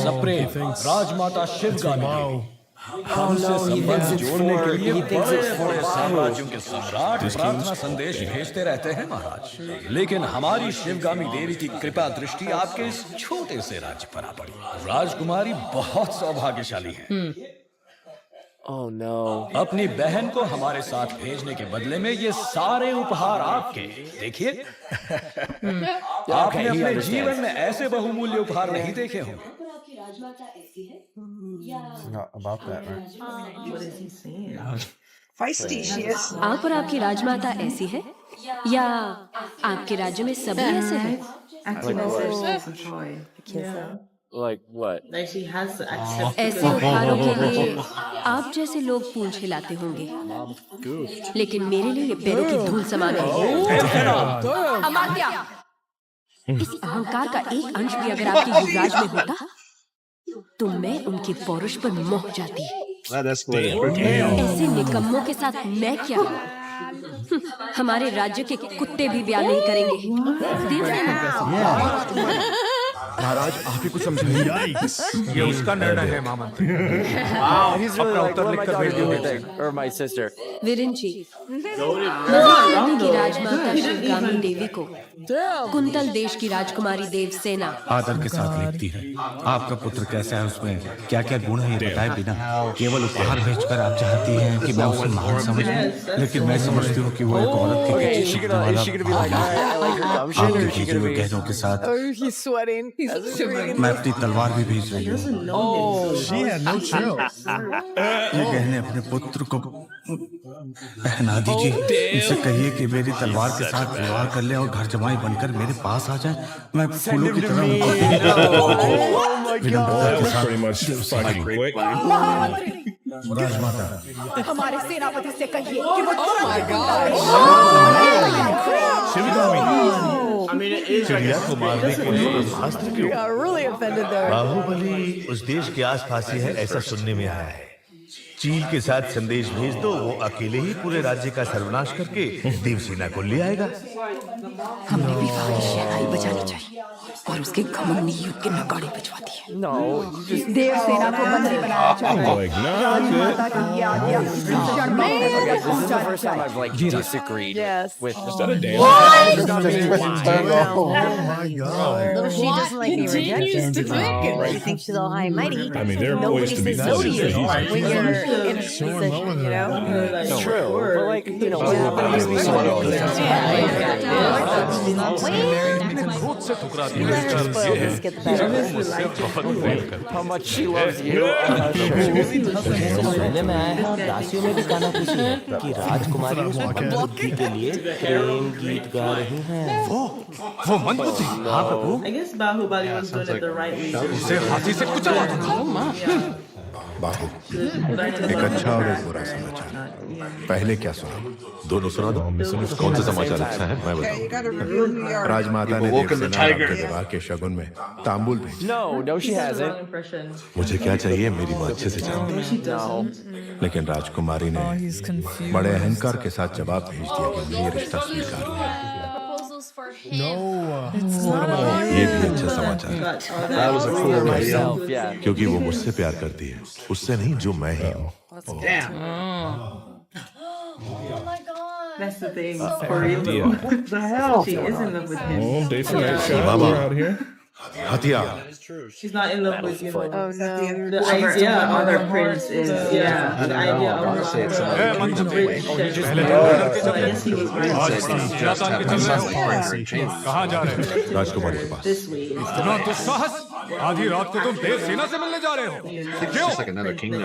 सप्रेम राजमाता शिवगामी हमसे संबंध जोड़ने के लिए बड़े साम्राज्यों के सम्राट प्रार्थना संदेश भेजते रहते हैं महाराज, लेकिन हमारी शिवगामी देवी की कृपा दृष्टि आपके इस छोटे से राज्य पर आ पड़ी। राजकुमारी बहुत सौभाग्यशाली है। Oh no. अपनी बहन को हमारे साथ भेजने के बदले में ये सारे उपहार आपके। देखिए आपने अपने जीवन में ऐसे बहुमूल्य उपहार नहीं देखे होंगे। About that, right? आप और आपकी राजमाता ऐसी है या आपके राज्य में सभी ऐसे हैं? Like what? ऐसे उपहारों के लिए आप जैसे लोग पूंछ हिलाते होंगे, लेकिन मेरे लिए ये पैरों की धूल समान है। अमात्या, इस अहंकार का एक अंश भी अगर आपके युवराज में होता तो मैं उनके पौरुष पर मोह जाती। ऐसे निकम्मों के साथ मैं क्या? हमारे राज्य के कुत्ते भी ब्याह नहीं करेंगे। महाराज आप ही कुछ समझाइए। ये उसका निर्णय है महामंत्री। अपना उत्तर लिखकर भेज दीजिए। Or my sister. विरिंची की राजमाता शिवगामी देवी को कुंतल देश की राजकुमारी देवसेना आदर के साथ लिखती है, आपका पुत्र कैसा है, उसमें क्या क्या गुण है ये बताए बिना केवल उपहार भेजकर आप चाहती हैं कि मैं उसे महान समझूं, लेकिन मैं समझती हूँ कि वो एक औरत के आपके भेजे हुए गहनों के साथ मैं अपनी तलवार भी भेज रही हूँ। ये गहने अपने पुत्र को पहना दीजिए। उनसे कहिए कि मेरी तलवार के साथ विवाह कर ले और घर जमाई बनकर मेरे पास आ जाए। मैं फूलों की तरह राजमाता हमारे सेनापति से कहिए कि वो चिड़िया को मारने के लिए अस्त्र क्यों? बाहुबली उस देश के आसपास ही है ऐसा सुनने में आया है। चील के साथ संदेश भेज दो, वो अकेले ही पूरे राज्य का सर्वनाश करके देवसेना को ले आएगा। हमने विवाह की शहनाई बजानी चाहिए और उसके घमंड में युद्ध के नगाड़े बजवाती है। देवसेना को बंदी बनाना चाहिए। राजमाता की ये आज्ञा First time I've like disagreed with Oh my god. Though she doesn't like being rejected. She thinks she's all high and mighty. I mean, they're Nobody poised to be says no to you when you're in a position, you know? It's true, but like, you know, what happens how much she loves you. सुनने में आया है और दासियों में भी गाना खुशी है कि राजकुमारी उस मंदबुद्धि के लिए प्रेम गीत गा रही हैं। वो मंदबुद्धि? हाँ प्रभु। I guess Bahubali was doing it the right way. उसे हाथी से कुचला था। बाहु एक अच्छा और एक बुरा समाचार। पहले क्या सुना? दोनों सुना दो। कौन सा समाचार अच्छा है मैं बताऊं। राजमाता ने देवसेना के विवाह के शगुन में तांबुल भेजा। No, she hasn't. मुझे क्या चाहिए मेरी माँ अच्छे से जानती है। लेकिन राजकुमारी ने बड़े अहंकार के साथ जवाब भेज दिया कि मैं ये रिश्ता स्वीकार नहीं। for him. ये भी अच्छा समाचार है क्योंकि वो मुझसे प्यार करती है, उससे नहीं जो मैं ही हूँ। That's the thing. For real. What the hell? She is in love with him. Oh, day for night shot. We're out here. Hatia She's not in love with you. Oh no. The idea of her prince is, yeah, the idea of her prince. कहाँ जा रहे हो? राजकुमारी के पास। इतना दुस्साहस? आधी रात को तुम देव सेना से मिलने जा रहे हो? क्यों?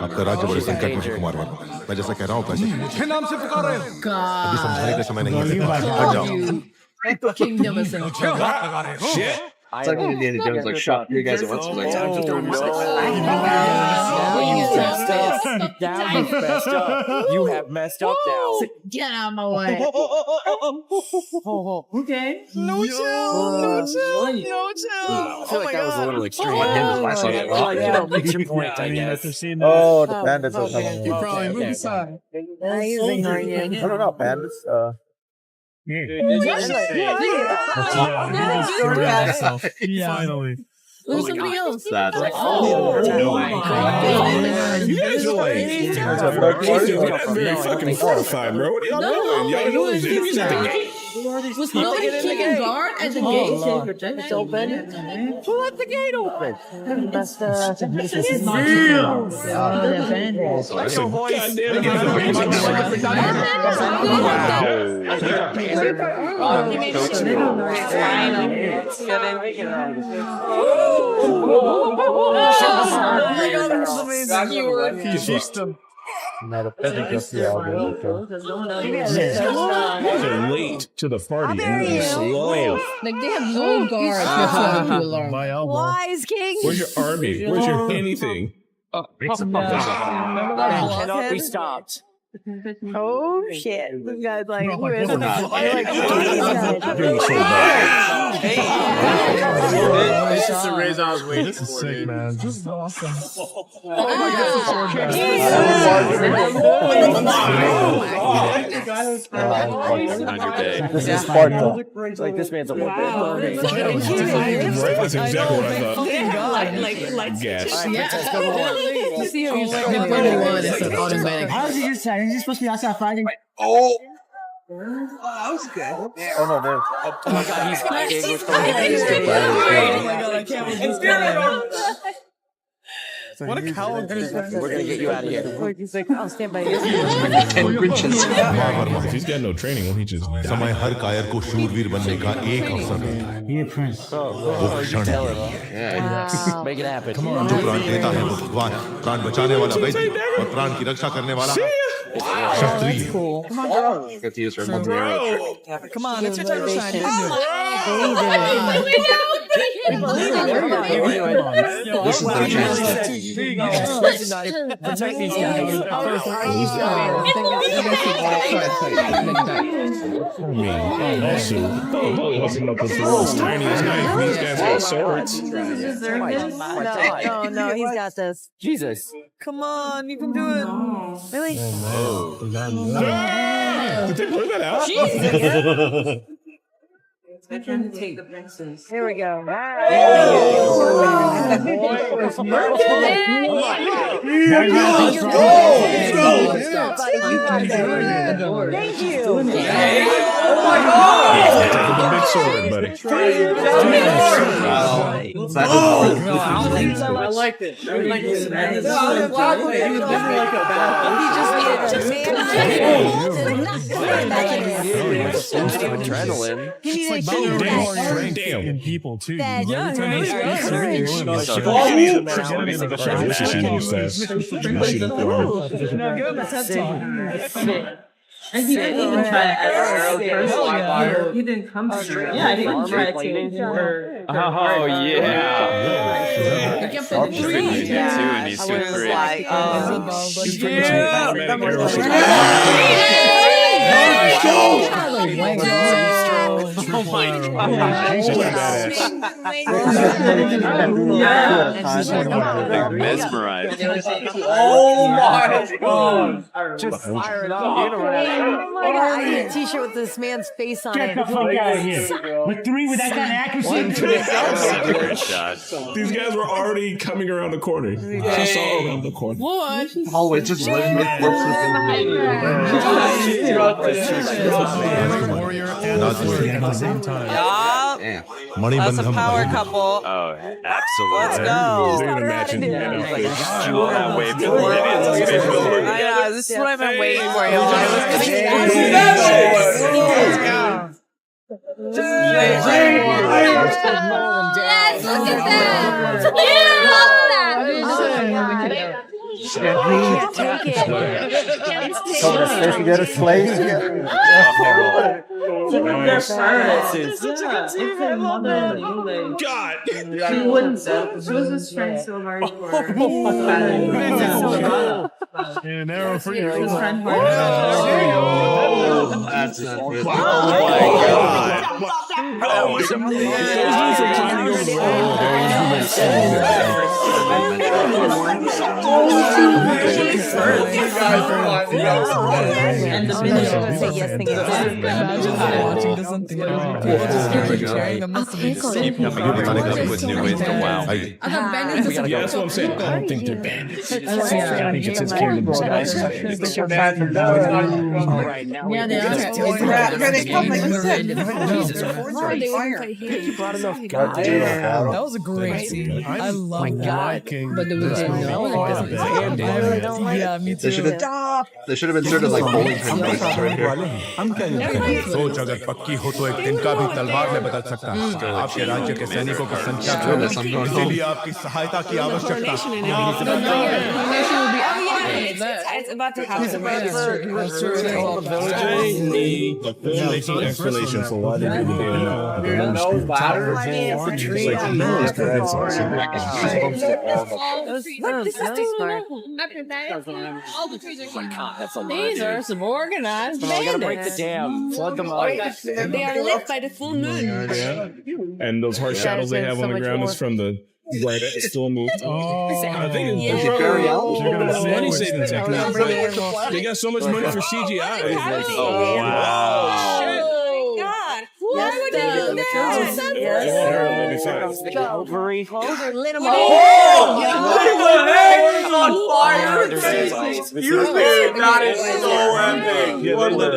आपका राज्य बड़े संकट में है कुमार वर्मा। मैं जैसा कह रहा हूँ कैसे? मुझे नाम से पुकार रहे हो? अभी समझाने का समय नहीं है। हट जाओ। Kingdom is in मुझे हाथ लगा रहे हो? It's like when Indiana Jones like shot you guys at once. Like, time to throw yourself. You have messed up now. Get out of my way. Okay. No chill. I feel like that was a little extreme. Reach your point, I guess. Oh, the bandits are coming. You probably moved aside. No, bandits. Finally. There's something else. That's no way. You guys are like, very fucking fortified, bro. What are y'all doing? Y'all know he's at the gate. Was nobody keeping guard at the gate? It's open. Who let the gate open? That's the late to the party. Slow. Like they have no guards before the alarm. Wise king. Where's your army? Where's your anything? Cannot be stopped. Oh shit! This guy's like, who is it? This is the raise I was waiting This is sick, man. This is awesome. Oh my god, This is Sparta. It's like this man's a That's exactly what I thought. Gas. You see how he's like number one is an automatic. How is he just saying? He's supposed to be outside fighting. Oh, that was good. Oh no, there. Oh my god, he's fighting. Oh my god, I can't believe this guy. What a coward. We're gonna get you out of here. He's like, I'll stand by you. If he's got no training, well, he just समय हर कायर को शूरवीर बनने का एक अवसर देता है। He a prince. वो क्षण है। Make it happen. जो प्राण देता है वो भगवान, प्राण बचाने वाला वैद्य और प्राण की रक्षा करने वाला क्षत्रिय। Get to use her multi-arrow. Come on, it's your time to shine. This is their chance Protect these guys. also, wasn't up with the world's tiniest knife. These guys got swords. No, he's got this. Jesus. Come on, you can do it. Really? Did they blur that out? They're trying to take the princess. Here we go. Thank you. Oh my god! Take the big sword, buddy. I liked it. I liked it. Adrenaline. In people too. And he didn't even try to ask her first. He didn't come straight. Yeah, he didn't try to her. Oh, yeah. You can fit the tree. And he's doing great. Oh my God. She's just a badass. Mesmerized. Oh my God. Just fire it up. Oh my God. I need a t-shirt with this man's face on it. Get the fuck out of here. With 3 with that kind of accuracy. These guys were already coming around the corner. She saw around the corner. What? Oh, it just let me warrior and at the same time. That's a power couple. Oh, absolutely. Let's go. They're gonna match in This is what I've been waiting for. Yes, look at that. You love that. Get a slave. God. She wouldn't sell. She was just trying so hard for her. An arrow for you. She was trying hard. That's not good. Oh my And the minute Say yes, thank you. Imagine watching this on theater. People just keep carrying them. Must be so Keep coming up with new ways to wow. I thought bandits is Yeah, that's what I'm saying. I don't think they're bandits. I think it's his kingdom. Yeah, they are. That was a great scene. I love that. But they didn't know. Yeah, me too. They should have inserted like bowling pin pieces right here. हम क्या सोच अगर पक्की हो तो एक दिन का भी तलवार में बदल सकता है आपके राज्य के सैनिकों की संख्या इसीलिए आपकी सहायता की आवश्यकता It's about to happen. I need an explanation for why they didn't do These are some organized I gotta break the dam. Flood them out. They are lit by the full moon. And those harsh shadows they have on the ground is from the right that still moved. I think it's Barry Allen. money saving technique. They got so much money for CGI. Oh, wow. Why would they do that? Calvary. Clover lit them on fire. You did not so epic. Yeah, they lit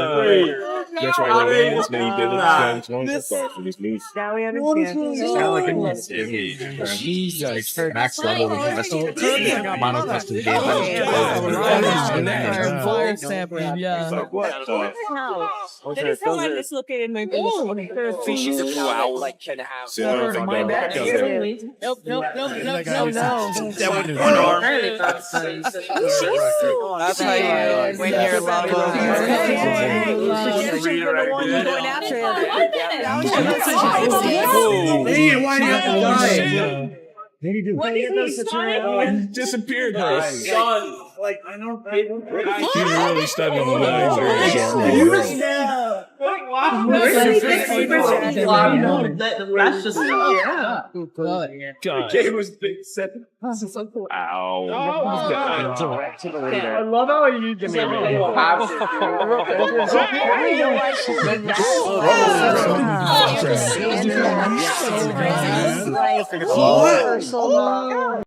that's right. This name did Now we understand. Jesus. Max level with mono custom game. Fire sampling, yeah. That is how I dislocated my Fishes of wow, like 10 house. My bad. Nope. No. That would one arm. That's how you when you're loved. Going after him. Why do you have to die? What is he trying? disappeared, bro. Son, like I don't. He's really studying the lines. That's just yeah. God. The game was big set. Ow. I love how you give me Like,